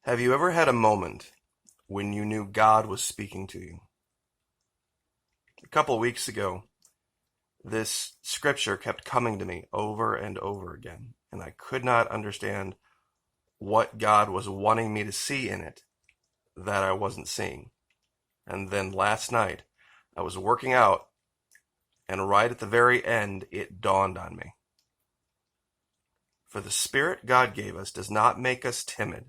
Have you ever had a moment when you knew God was speaking to you? A couple of weeks ago, this scripture kept coming to me over and over again, and I could not understand what God was wanting me to see in it that I wasn't seeing. And then last night, I was working out, and right at the very end, it dawned on me. For the Spirit God gave us does not make us timid,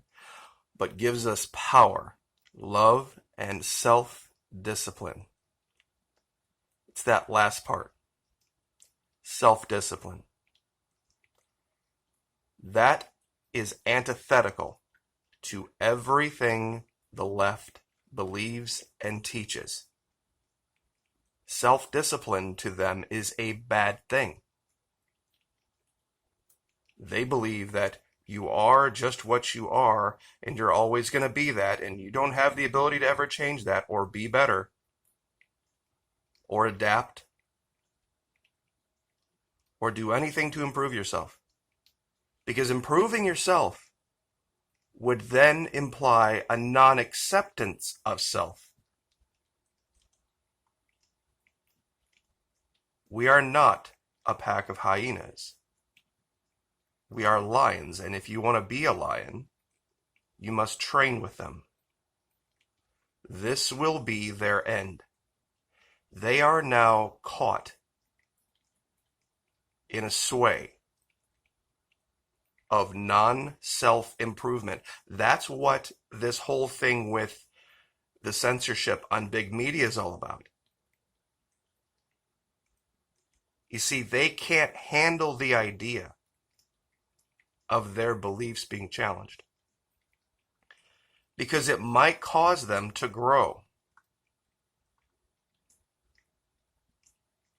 but gives us power, love, and self-discipline. It's that last part. Self-discipline. That is antithetical to everything the left believes and teaches. Self-discipline to them is a bad thing. They believe that you are just what you are, and you're always going to be that, and you don't have the ability to ever change that or be better or adapt or do anything to improve yourself. Because improving yourself would then imply a non-acceptance of self. We are not a pack of hyenas. We are lions, and if you want to be a lion, you must train with them. This will be their end. They are now caught in a sway of non-self-improvement. That's what this whole thing with the censorship on big media is all about. You see, they can't handle the idea of their beliefs being challenged because it might cause them to grow.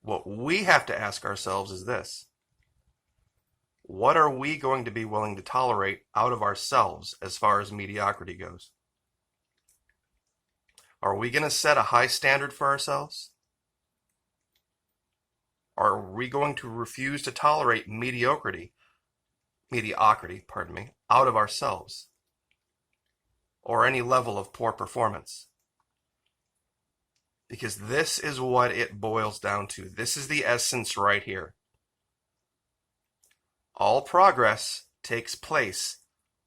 What we have to ask ourselves is this: what are we going to be willing to tolerate out of ourselves as far as mediocrity goes? Are we going to set a high standard for ourselves? Are we going to refuse to tolerate mediocrity, out of ourselves, or any level of poor performance? Because this is what it boils down to. This is the essence right here. All progress takes place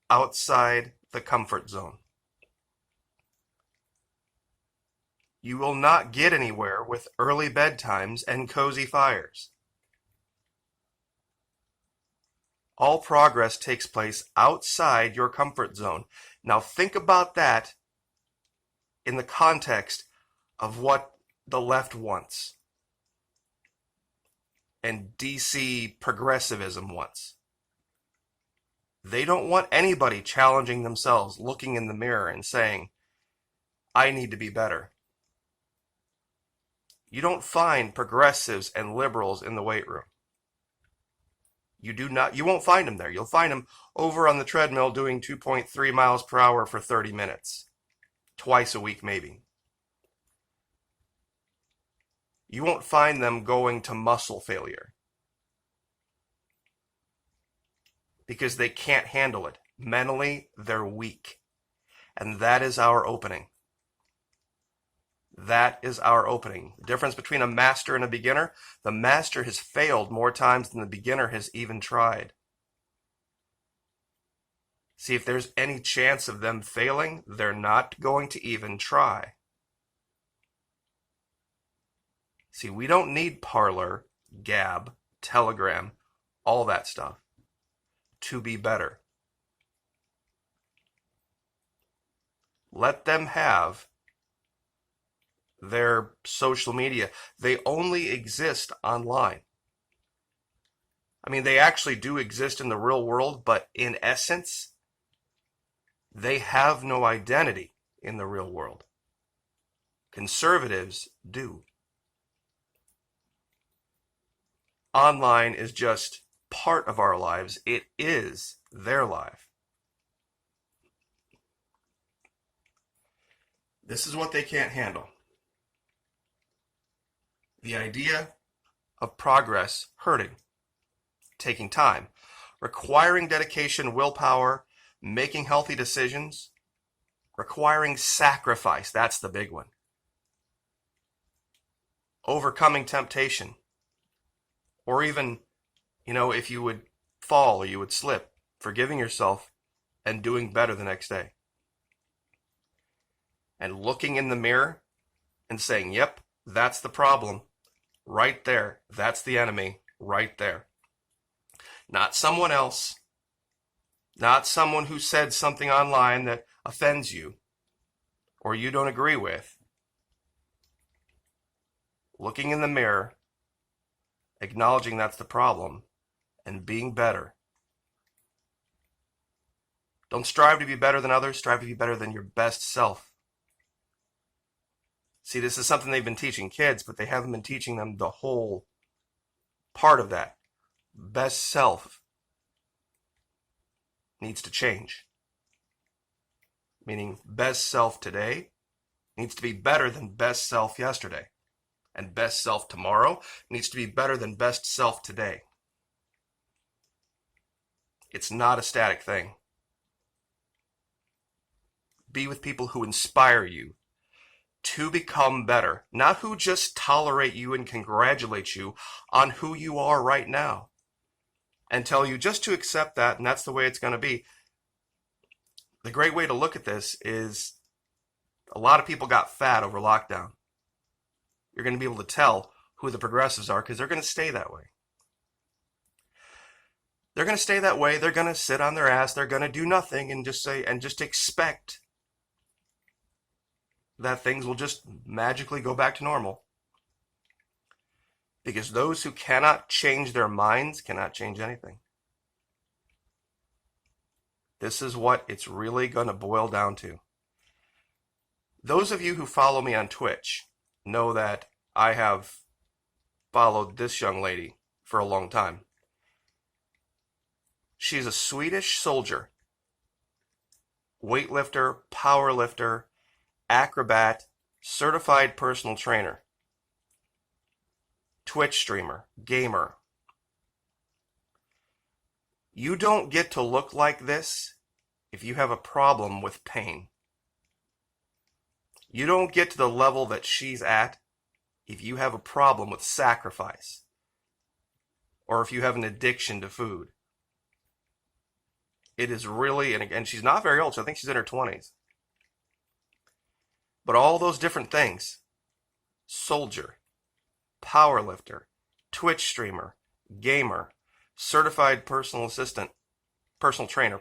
outside the comfort zone. You will not get anywhere with early bedtimes and cozy fires. All progress takes place outside your comfort zone. Now think about that in the context of what the left wants and DC progressivism wants. They don't want anybody challenging themselves, looking in the mirror and saying, I need to be better. You don't find progressives and liberals in the weight room. You won't find them there. You'll find them over on the treadmill doing 2.3 miles per hour for 30 minutes. Twice a week, maybe. You won't find them going to muscle failure. Because they can't handle it. Mentally, they're weak. And that is our opening. That is our opening. The difference between a master and a beginner: the master has failed more times than the beginner has even tried. See, if there's any chance of them failing, they're not going to even try. See, we don't need Parler, Gab, Telegram, all that stuff to be better. Let them have their social media. They only exist online. I mean, they actually do exist in the real world, but in essence, they have no identity in the real world. Conservatives do. Online is just part of our lives. It is their life. This is what they can't handle. The idea of progress hurting, taking time, requiring dedication, willpower, making healthy decisions, requiring sacrifice. That's the big one. Overcoming temptation. Or even, if you would fall or you would slip, forgiving yourself and doing better the next day. And looking in the mirror and saying, yep, that's the problem. Right there. That's the enemy. Right there. Not someone else. Not someone who said something online that offends you or you don't agree with. Looking in the mirror, acknowledging that's the problem, and being better. Don't strive to be better than others. Strive to be better than your best self. See, this is something they've been teaching kids, but they haven't been teaching them the whole part of that. Best self needs to change. Meaning best self today needs to be better than best self yesterday. And best self tomorrow needs to be better than best self today. It's not a static thing. Be with people who inspire you to become better, not who just tolerate you and congratulate you on who you are right now and tell you just to accept that and that's the way it's going to be. The great way to look at this is a lot of people got fat over lockdown. You're going to be able to tell who the progressives are because they're going to stay that way. They're going to stay that way. They're going to sit on their ass. They're going to do nothing and just expect that things will just magically go back to normal. Because those who cannot change their minds cannot change anything. This is what it's really going to boil down to. Those of you who follow me on Twitch know that I have followed this young lady for a long time. She's a Swedish soldier, weightlifter, powerlifter, acrobat, certified personal trainer, Twitch streamer, gamer. You don't get to look like this if you have a problem with pain. You don't get to the level that she's at if you have a problem with sacrifice or if you have an addiction to food. It is really, and she's not very old, so I think she's in her 20s. But all those different things, soldier, powerlifter, Twitch streamer, gamer, certified personal trainer,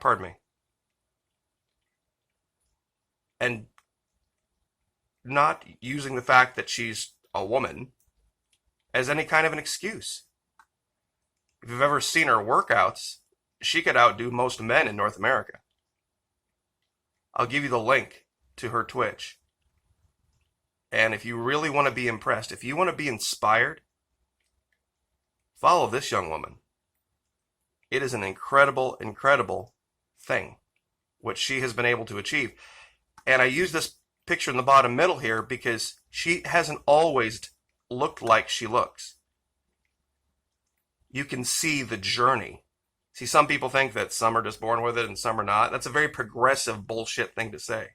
and not using the fact that she's a woman as any kind of an excuse. If you've ever seen her workouts, she could outdo most men in North America. I'll give you the link to her Twitch. And if you really want to be impressed, if you want to be inspired, follow this young woman. It is an incredible, incredible thing, what she has been able to achieve. And I use this picture in the bottom middle here because she hasn't always looked like she looks. You can see the journey. See, some people think that some are just born with it and some are not. That's a very progressive bullshit thing to say.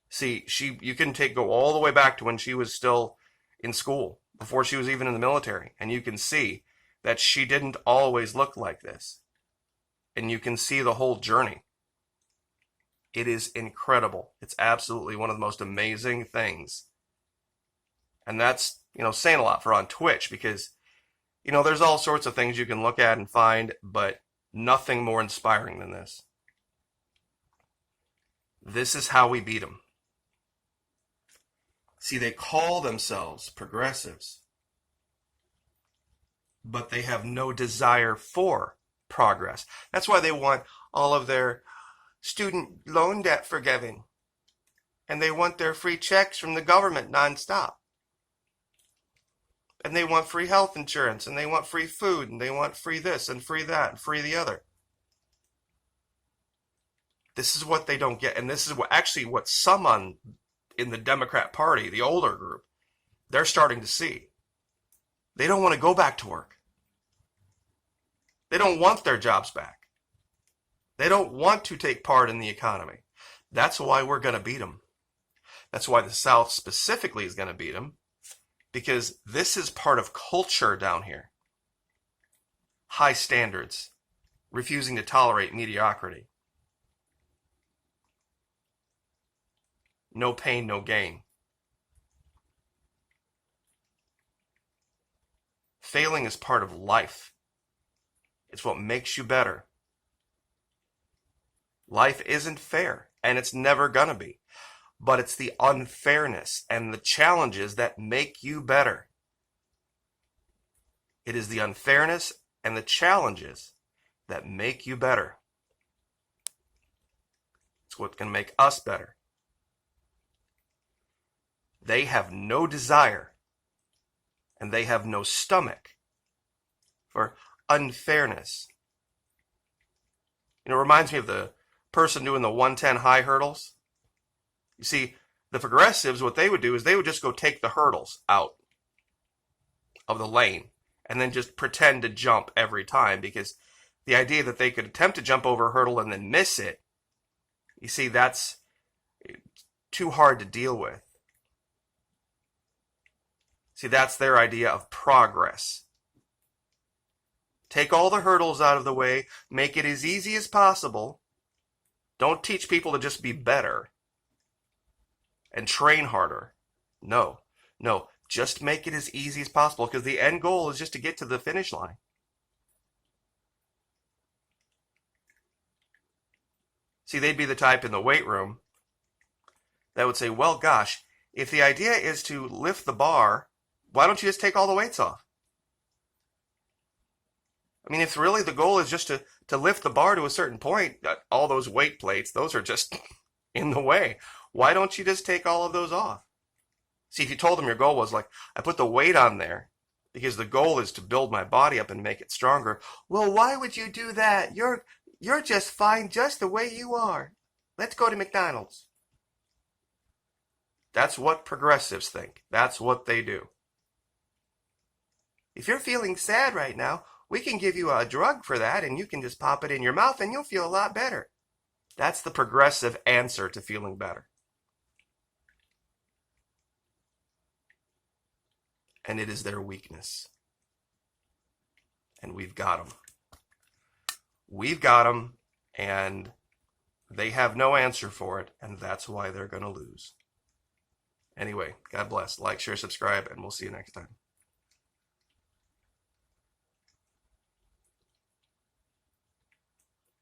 See, you can go all the way back to when she was still in school, before she was even in the military, and you can see that she didn't always look like this. And you can see the whole journey. It is incredible. It's absolutely one of the most amazing things. And that's, saying a lot for on Twitch because, there's all sorts of things you can look at and find, but nothing more inspiring than this. This is how we beat them. See, they call themselves progressives, but they have no desire for progress. That's why they want all of their student loan debt forgiven, and they want their free checks from the government nonstop. And they want free health insurance, and they want free food, and they want free this, and free that, and free the other. This is what they don't get, and this is what some in the Democrat Party, the older group, they're starting to see. They don't want to go back to work. They don't want their jobs back. They They don't want to take part in the economy. That's why we're going to beat them. That's why the South specifically is going to beat them, because this is part of culture down here. High standards, refusing to tolerate mediocrity. No pain, no gain. Failing is part of life. It's what makes you better. Life isn't fair, and it's never gonna be. But it's the unfairness and the challenges that make you better. It is the unfairness and the challenges that make you better. It's what's going to make us better. They have no desire, and they have no stomach for unfairness. It reminds me of the person doing the 110 high hurdles. You see, the progressives, what they would do is they would just go take the hurdles out of the lane and then just pretend to jump every time, because the idea that they could attempt to jump over a hurdle and then miss it, you see, that's too hard to deal with. See, that's their idea of progress. Take all the hurdles out of the way, make it as easy as possible. Don't teach people to just be better and train harder. No, just make it as easy as possible, because the end goal is just to get to the finish line. See, they'd be the type in the weight room that would say, well, gosh, if the idea is to lift the bar, why don't you just take all the weights off? I mean, if really the goal is just to lift the bar to a certain point, all those weight plates, those are just in the way. Why don't you just take all of those off? See, if you told them your goal was like, I put the weight on there because the goal is to build my body up and make it stronger. Well, why would you do that? You're just fine just the way you are. Let's go to McDonald's. That's what progressives think. That's what they do. If you're feeling sad right now, we can give you a drug for that, and you can just pop it in your mouth and you'll feel a lot better. That's the progressive answer to feeling better. And it is their weakness. And we've got them. We've got them, and they have no answer for it, and that's why they're going to lose. Anyway, God bless. Like, share, subscribe, and we'll see you next time.